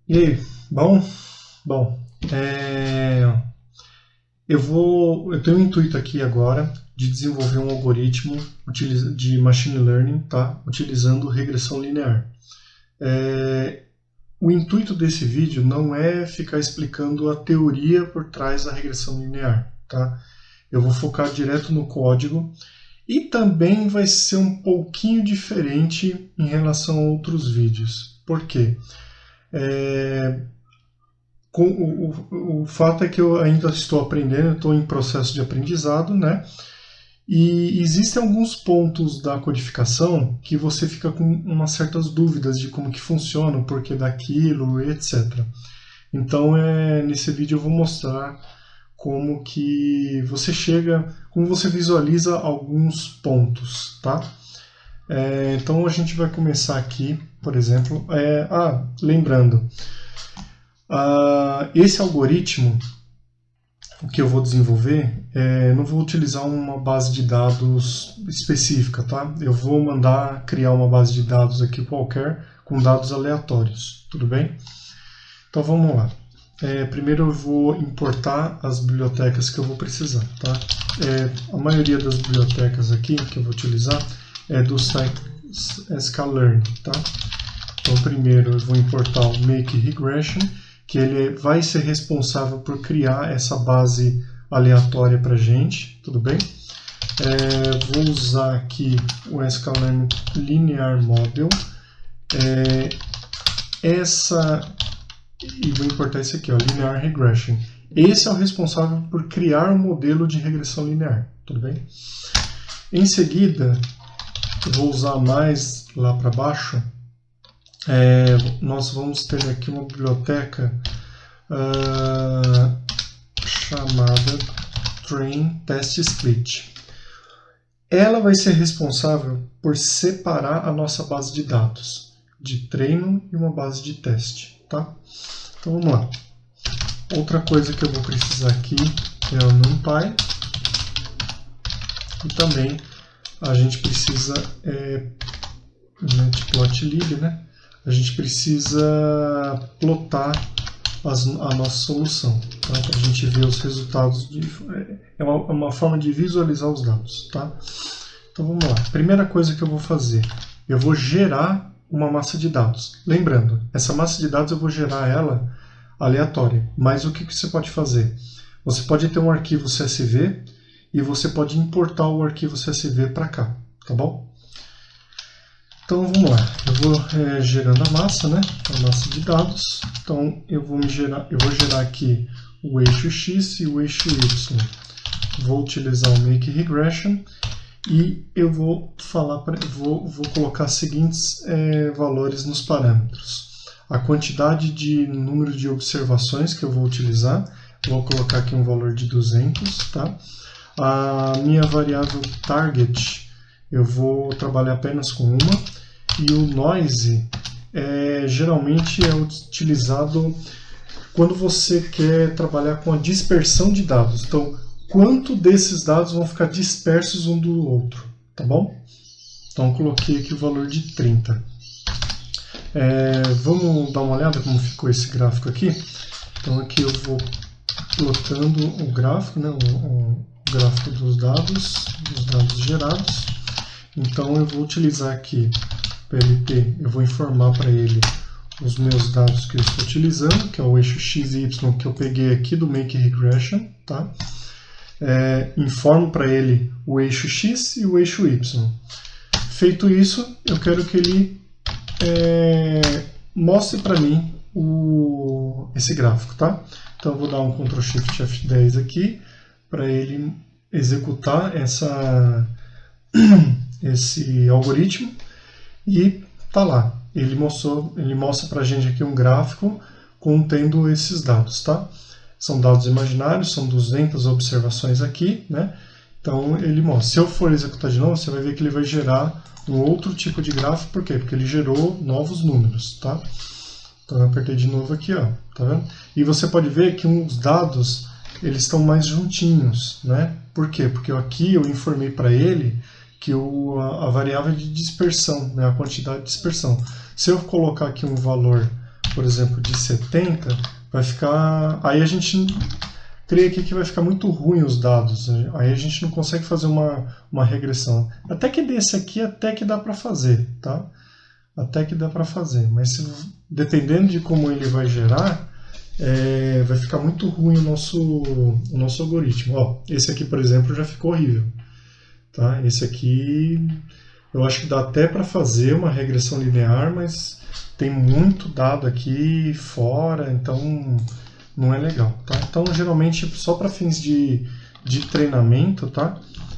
E aí, bom? Bom, eu tenho um intuito aqui agora de desenvolver um algoritmo de machine learning, tá? Utilizando regressão linear. O intuito desse vídeo não é ficar explicando a teoria por trás da regressão linear, tá? Eu vou focar direto no código e também vai ser um pouquinho diferente em relação a outros vídeos. Por quê? O fato é que eu ainda estou aprendendo, estou em processo de aprendizado, né? E existem alguns pontos da codificação que você fica com umas certas dúvidas de como que funciona, o porquê daquilo, etc. Então, nesse vídeo eu vou mostrar como que você como você visualiza alguns pontos, tá? Então a gente vai começar aqui, por exemplo, lembrando, esse algoritmo que eu vou desenvolver, não vou utilizar uma base de dados específica, tá? Eu vou mandar criar uma base de dados aqui qualquer com dados aleatórios, tudo bem? Então vamos lá. Primeiro eu vou importar as bibliotecas que eu vou precisar, tá? A maioria das bibliotecas aqui que eu vou utilizar é do site sklearn, tá? Então primeiro eu vou importar o make regression, que ele vai ser responsável por criar essa base aleatória para a gente, tudo bem? Vou usar aqui o sklearn linear model, e vou importar esse aqui, ó, linear regression. Esse é o responsável por criar um modelo de regressão linear, tudo bem? Em seguida, eu vou usar mais lá para baixo. Nós vamos ter aqui uma biblioteca chamada train test split. Ela vai ser responsável por separar a nossa base de dados de treino e uma base de teste, tá? Então vamos lá. Outra coisa que eu vou precisar aqui é o NumPy, e também a gente precisa matplotlib, né? A gente precisa plotar a nossa solução, tá? Para a gente ver os resultados. É uma forma de visualizar os dados, tá? Então vamos lá. Primeira coisa que eu vou fazer, eu vou gerar uma massa de dados. Lembrando, essa massa de dados eu vou gerar ela aleatória. Mas o que você pode fazer? Você pode ter um arquivo CSV e você pode importar o arquivo CSV para cá, tá bom? Então vamos lá, eu vou gerando a massa, né? A massa de dados. Então eu vou gerar aqui o eixo X e o eixo Y. Vou utilizar o make regression e eu vou colocar os seguintes valores nos parâmetros. A quantidade de número de observações que eu vou utilizar, vou colocar aqui um valor de 200, tá? A minha variável target, eu vou trabalhar apenas com uma. E o noise geralmente é utilizado quando você quer trabalhar com a dispersão de dados. Então, quanto desses dados vão ficar dispersos um do outro, tá bom? Então, eu coloquei aqui o valor de 30. Vamos dar uma olhada como ficou esse gráfico aqui. Então, aqui eu vou plotando o gráfico, né, o gráfico dos dados gerados. Então, eu vou utilizar aqui PLT, eu vou informar para ele os meus dados que eu estou utilizando, que é o eixo X e Y que eu peguei aqui do Make Regression, tá? Informo para ele o eixo X e o eixo Y. Feito isso, eu quero que ele mostre para mim esse gráfico, tá? Então eu vou dar um Ctrl Shift F10 aqui para ele executar esse algoritmo. E tá lá, ele mostra pra gente aqui um gráfico contendo esses dados, tá? São dados imaginários, são 200 observações aqui, né? Então ele mostra. Se eu for executar de novo, você vai ver que ele vai gerar um outro tipo de gráfico, por quê? Porque ele gerou novos números, tá? Então eu apertei de novo aqui, ó, tá vendo? E você pode ver que os dados, eles estão mais juntinhos, né? Por quê? Porque aqui eu informei para ele que a variável de dispersão, né, a quantidade de dispersão. Se eu colocar aqui um valor por exemplo, de 70, vai ficar... Aí a gente creio aqui que vai ficar muito ruim os dados, né? Aí a gente não consegue fazer uma regressão. Até que desse aqui, até que dá para fazer, tá? Até que dá para fazer, mas dependendo de como ele vai gerar, vai ficar muito ruim o nosso algoritmo. Ó, esse aqui, por exemplo, já ficou horrível. Tá? Esse aqui, eu acho que dá até para fazer uma regressão linear, mas tem muito dado aqui fora, então não é legal. Tá? Então, geralmente, só para fins de treinamento, tá?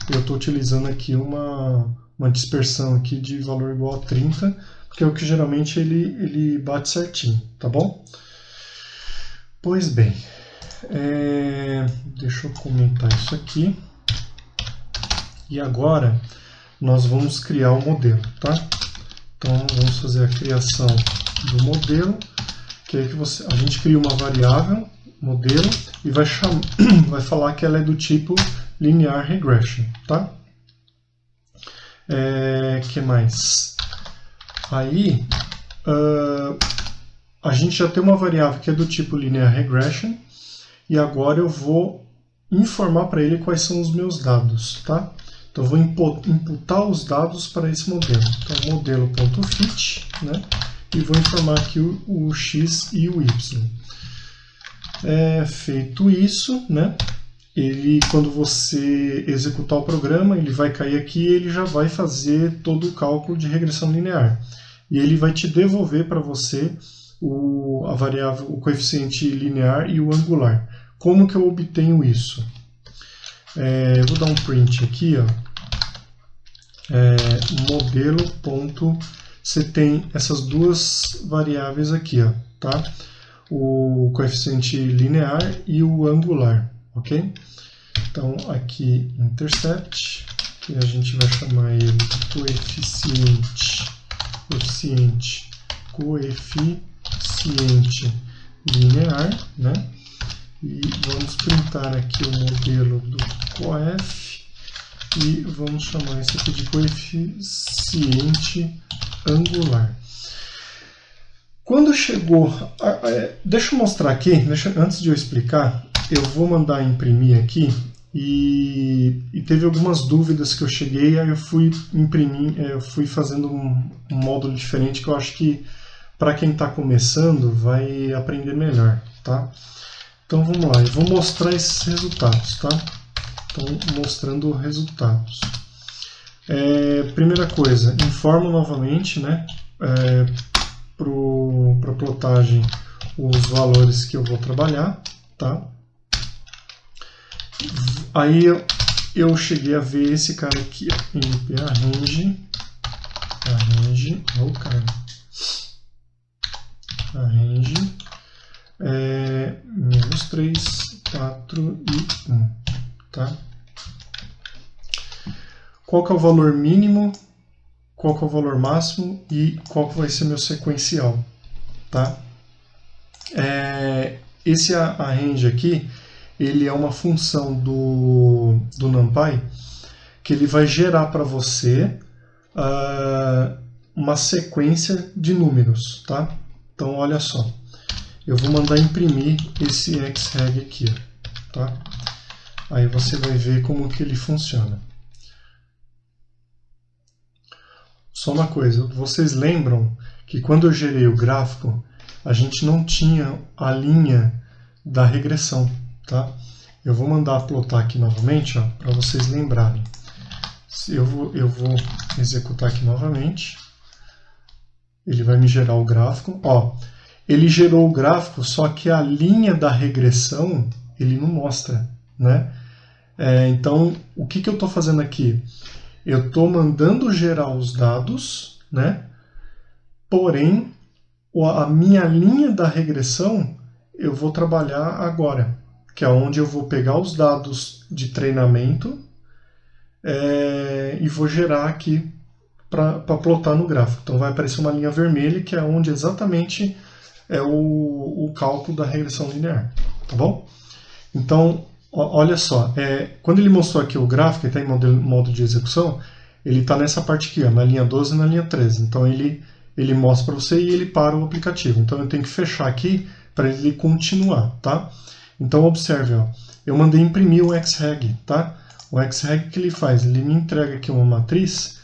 Eu estou utilizando aqui uma dispersão aqui de valor igual a 30, porque é o que geralmente ele bate certinho, tá bom? Pois bem, deixa eu comentar isso aqui. E agora nós vamos criar o modelo, tá? Então vamos fazer a criação do modelo, que é que a gente cria uma variável, modelo, e vai falar que ela é do tipo linear regression, tá? Que mais? Aí, a gente já tem uma variável que é do tipo linear regression, e agora eu vou informar para ele quais são os meus dados, tá? Então eu vou imputar os dados para esse modelo. Então modelo.fit, né? E vou informar aqui o x e o y. Feito isso, né? Quando você executar o programa, ele vai cair aqui e ele já vai fazer todo o cálculo de regressão linear. E ele vai te devolver para você a variável, o coeficiente linear e o angular. Como que eu obtenho isso? Eu vou dar um print aqui, ó. Modelo. Você tem essas duas variáveis aqui, ó, tá? O coeficiente linear e o angular, ok? Então aqui intercept, que a gente vai chamar ele de coeficiente linear, né? E vamos printar aqui o modelo do coef e vamos chamar isso aqui de coeficiente angular. Quando chegou... deixa eu mostrar aqui, antes de eu explicar, eu vou mandar imprimir aqui e teve algumas dúvidas que eu cheguei, aí eu fui imprimir, eu fui fazendo um módulo diferente que eu acho que para quem está começando vai aprender melhor, tá? Então vamos lá, eu vou mostrar esses resultados, tá? Então, mostrando resultados. Primeira coisa, informo novamente, né, para a plotagem os valores que eu vou trabalhar, tá? Aí eu cheguei a ver esse cara aqui, np arrange, arrange, menos 3, 4 e 1, tá? Qual que é o valor mínimo, qual que é o valor máximo e qual que vai ser meu sequencial, tá? Esse arrange aqui, ele é uma função do NumPy que ele vai gerar para você uma sequência de números, tá? Então olha só, eu vou mandar imprimir esse xreg aqui, tá? Aí você vai ver como que ele funciona. Só uma coisa, vocês lembram que quando eu gerei o gráfico, a gente não tinha a linha da regressão, tá? Eu vou mandar plotar aqui novamente, para vocês lembrarem. Eu vou executar aqui novamente. Ele vai me gerar o gráfico. Ó, ele gerou o gráfico, só que a linha da regressão ele não mostra, né? Então, o que eu estou fazendo aqui? Eu estou mandando gerar os dados, né? Porém, a minha linha da regressão eu vou trabalhar agora, que é onde eu vou pegar os dados de treinamento e vou gerar aqui para plotar no gráfico. Então vai aparecer uma linha vermelha, que é onde exatamente é o cálculo da regressão linear, tá bom? Então, olha só, quando ele mostrou aqui o gráfico, ele está em modo de execução, ele está nessa parte aqui, ó, na linha 12 e na linha 13. Então ele ele mostra para você e ele para o aplicativo. Então eu tenho que fechar aqui para ele continuar, tá? Então observe, ó, eu mandei imprimir o XREG, tá? O XREG que ele faz? Ele me entrega aqui uma matriz,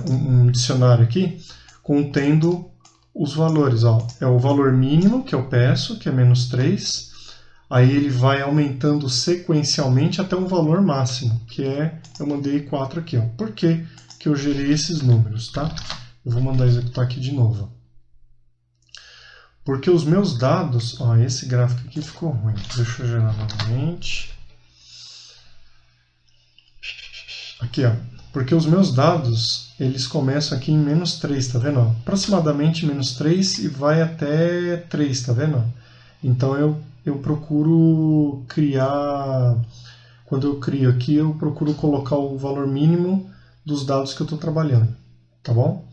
um dicionário aqui, contendo os valores, ó. É o valor mínimo que eu peço, que é -3, aí ele vai aumentando sequencialmente até um valor máximo, que eu mandei 4 aqui, ó. Por que que eu gerei esses números, tá? Eu vou mandar executar aqui de novo. Porque os meus dados, ó, esse gráfico aqui ficou ruim. Deixa eu gerar novamente. Aqui, ó. Porque os meus dados, eles começam aqui em -3, tá vendo? Ó? Aproximadamente -3 e vai até 3, tá vendo? Então eu procuro criar, quando eu crio aqui, eu procuro colocar o valor mínimo dos dados que eu estou trabalhando, tá bom?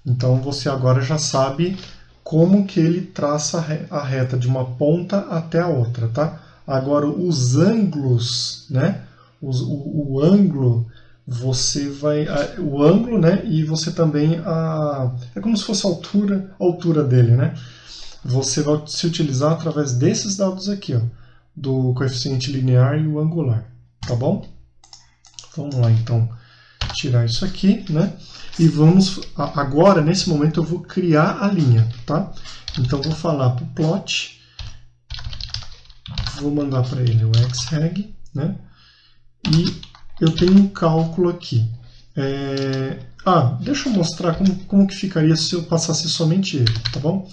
Então você agora já sabe como que ele traça a reta de uma ponta até a outra, tá? Agora os ângulos, né? O ângulo, você vai... O ângulo, né? E você também... é como se fosse a altura dele, né? Você vai se utilizar através desses dados aqui, ó, do coeficiente linear e o angular, tá bom? Vamos lá, então, tirar isso aqui, né? E vamos, agora, nesse momento, eu vou criar a linha, tá? Então, vou falar para o plot, vou mandar para ele o XREG, né? E eu tenho um cálculo aqui. Deixa eu mostrar como que ficaria se eu passasse somente ele, tá bom?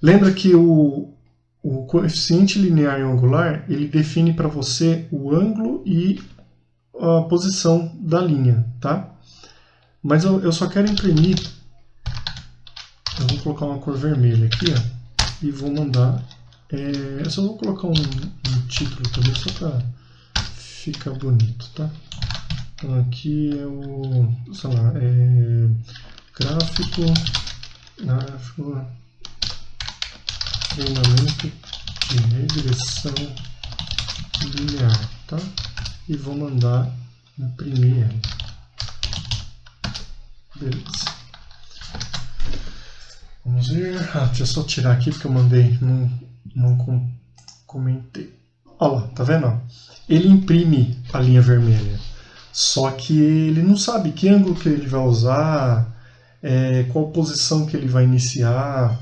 Lembra que o coeficiente linear e angular, ele define para você o ângulo e a posição da linha, tá? Mas eu só quero imprimir, eu vou colocar uma cor vermelha aqui, ó, e vou mandar, eu só vou colocar um título também, só para ficar bonito, tá? Então aqui é o, sei lá, gráfico, treinamento de regressão linear, tá? E vou mandar imprimir ele. Beleza. Vamos ver. Deixa eu só tirar aqui porque eu mandei, não comentei. Olha lá, tá vendo? Ele imprime a linha vermelha. Só que ele não sabe que ângulo que ele vai usar, qual posição que ele vai iniciar.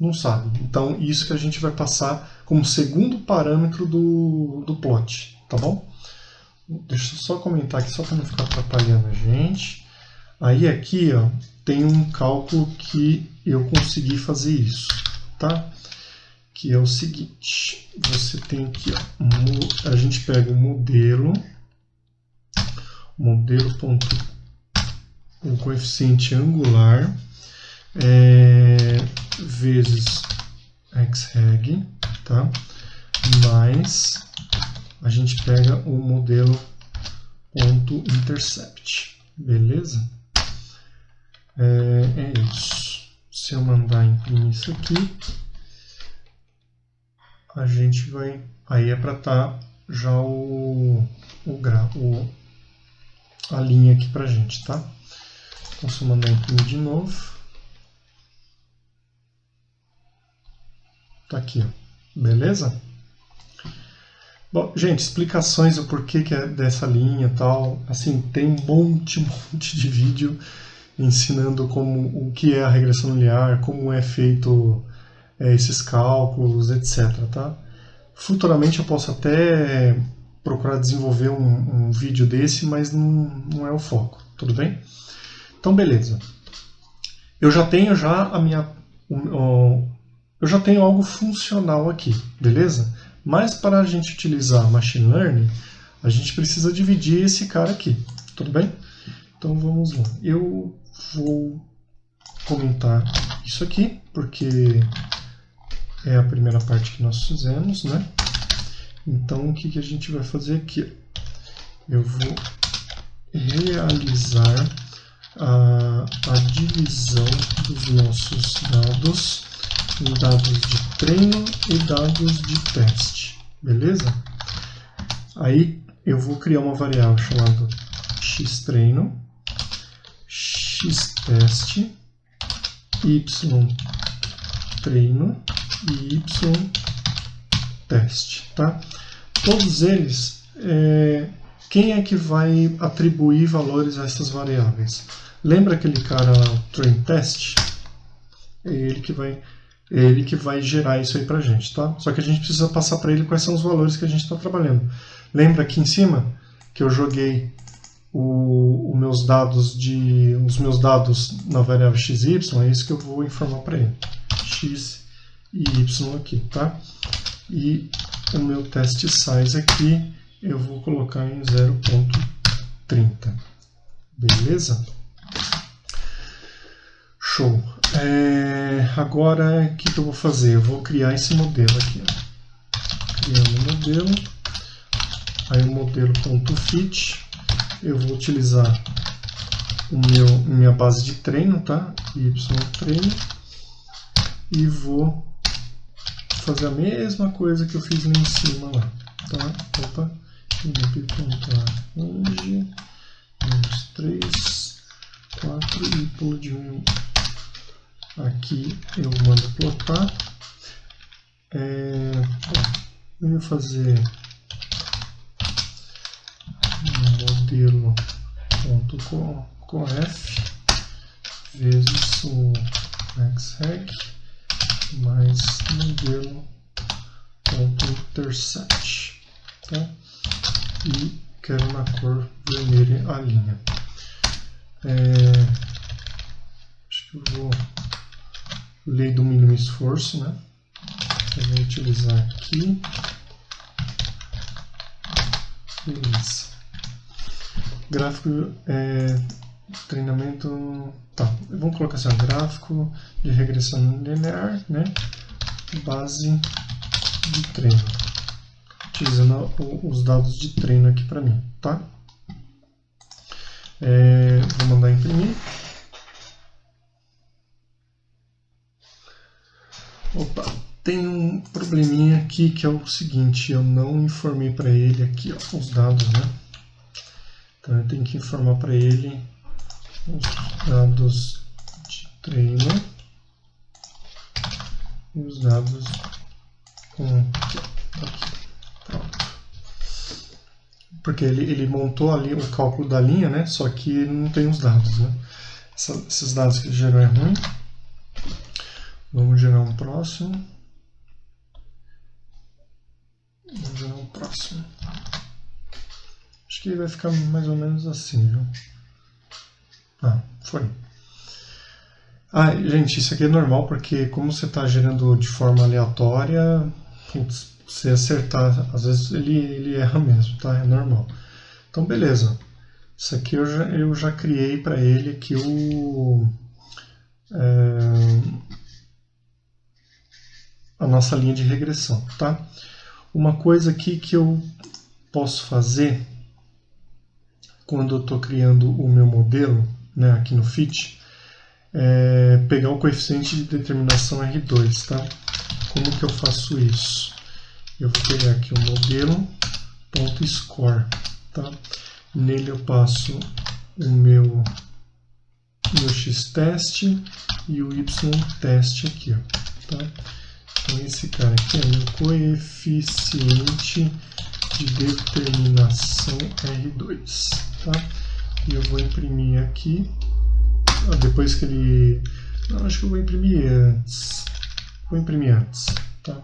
Não sabe. Então, isso que a gente vai passar como segundo parâmetro do plot, tá bom? Deixa eu só comentar aqui, só para não ficar atrapalhando a gente. Aí aqui, ó, tem um cálculo que eu consegui fazer isso, tá? Que é o seguinte, você tem aqui, ó, a gente pega o modelo o coeficiente angular, vezes XREG, tá? Mais a gente pega o modelo .intercept, beleza? É isso. Se eu mandar imprimir isso aqui, a gente vai, aí é para estar já a linha aqui pra gente, tá? Então se eu mandar imprimir de novo, tá aqui, ó. Beleza? Bom, gente, explicações do porquê que é dessa linha e tal, assim, tem um monte de vídeo ensinando o que é a regressão linear, como é feito esses cálculos, etc, tá? Futuramente eu posso até procurar desenvolver um vídeo desse, mas não é o foco, tudo bem? Então, beleza. Eu já tenho eu já tenho algo funcional aqui, beleza? Mas para a gente utilizar Machine Learning, a gente precisa dividir esse cara aqui, tudo bem? Então vamos lá. Eu vou comentar isso aqui, porque é a primeira parte que nós fizemos, né? Então o que a gente vai fazer aqui? Eu vou realizar a divisão dos nossos dados em dados de treino e dados de teste, beleza? Aí eu vou criar uma variável chamada xtreino, xtest, y treino e y teste, tá? Todos eles, quem é que vai atribuir valores a essas variáveis? Lembra aquele cara lá, o train test? É ele que vai gerar isso aí pra gente, tá? Só que a gente precisa passar para ele quais são os valores que a gente está trabalhando. Lembra aqui em cima que eu joguei os meus dados na variável x e y? É isso que eu vou informar para ele. X e y aqui, tá? E o meu test size aqui eu vou colocar em 0.30. Beleza? Show. Agora, o que eu vou fazer? Eu vou criar esse modelo aqui. Criando o modelo. Aí o modelo.fit. Eu vou utilizar minha base de treino, tá? Y-treino. E vou fazer a mesma coisa que eu fiz lá em cima lá. Tá? Opa. Range. 3, 4 e pulo de 1. Aqui eu mando plotar. Eu vou fazer modelo.conf vezes o maxhack mais modelo.intercept, tá? E quero na cor vermelha a linha. Acho que eu vou lei do mínimo esforço, né? Eu vou utilizar aqui. Beleza. Gráfico treinamento. Tá, vamos colocar assim: gráfico de regressão linear, né? Base de treino. Utilizando os dados de treino aqui para mim, tá? Vou mandar imprimir. Opa, tem um probleminha aqui que é o seguinte: eu não informei para ele aqui, ó, os dados, né? Então eu tenho que informar para ele os dados de treino e os dados aqui. Pronto. Porque ele montou ali o cálculo da linha, né? Só que não tem os dados, né? Esses dados que ele gerou é ruim. Vamos gerar um próximo. Vamos gerar um próximo. Acho que vai ficar mais ou menos assim, viu? Foi. Gente, isso aqui é normal, porque como você está gerando de forma aleatória, putz, você acertar, às vezes ele erra mesmo, tá? É normal. Então, beleza. Isso aqui eu já criei para ele aqui a nossa linha de regressão, tá? Uma coisa aqui que eu posso fazer quando eu estou criando o meu modelo, né, aqui no fit, é pegar o coeficiente de determinação R2, tá? Como que eu faço isso? Eu vou pegar aqui o modelo.score, tá? Nele eu passo o meu x-test e o y-test aqui, ó, tá? Então esse cara aqui é meu coeficiente de determinação R2, tá? E eu vou imprimir aqui, depois que ele... Não, acho que eu vou imprimir antes. Tá?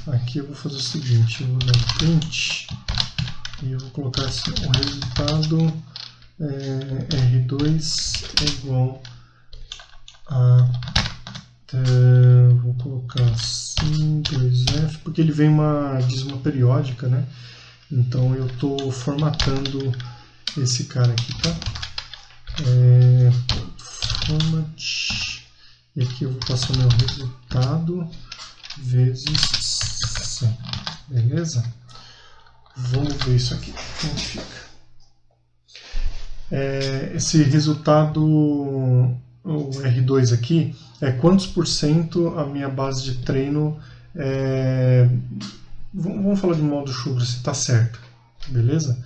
Aqui eu vou fazer o seguinte: eu vou dar um print e eu vou colocar assim: o resultado R2 é igual a... vou colocar assim, 2F, porque ele vem uma dízima periódica, né? Então eu estou formatando esse cara aqui, tá? Format, e aqui eu vou passar meu resultado vezes 100, beleza? Vamos ver isso aqui, como fica. Esse resultado, o R2 aqui, é quantos por cento a minha base de treino vamos falar de modo chucro, se está certo, beleza?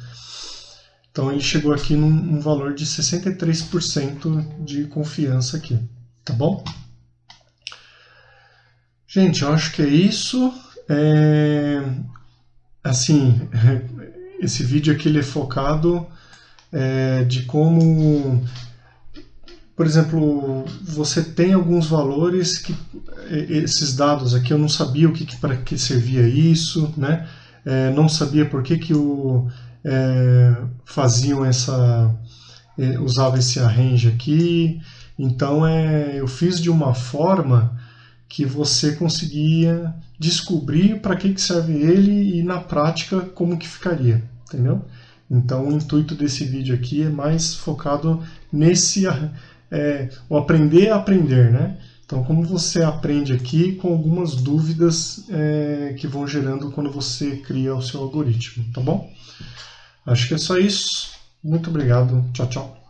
Então ele chegou aqui num valor de 63% de confiança aqui, tá bom? Gente, eu acho que é isso. Assim, esse vídeo aqui ele é focado de como, por exemplo, você tem alguns valores que esses dados aqui eu não sabia para que servia isso, né? Não sabia por que faziam usava esse arrange aqui. Então eu fiz de uma forma que você conseguia descobrir para que serve ele e na prática como que ficaria, entendeu? Então o intuito desse vídeo aqui é mais focado nesse o aprender a aprender, né? Então como você aprende aqui com algumas dúvidas que vão gerando quando você cria o seu algoritmo, tá bom? Acho que é só isso. Muito obrigado. Tchau, tchau.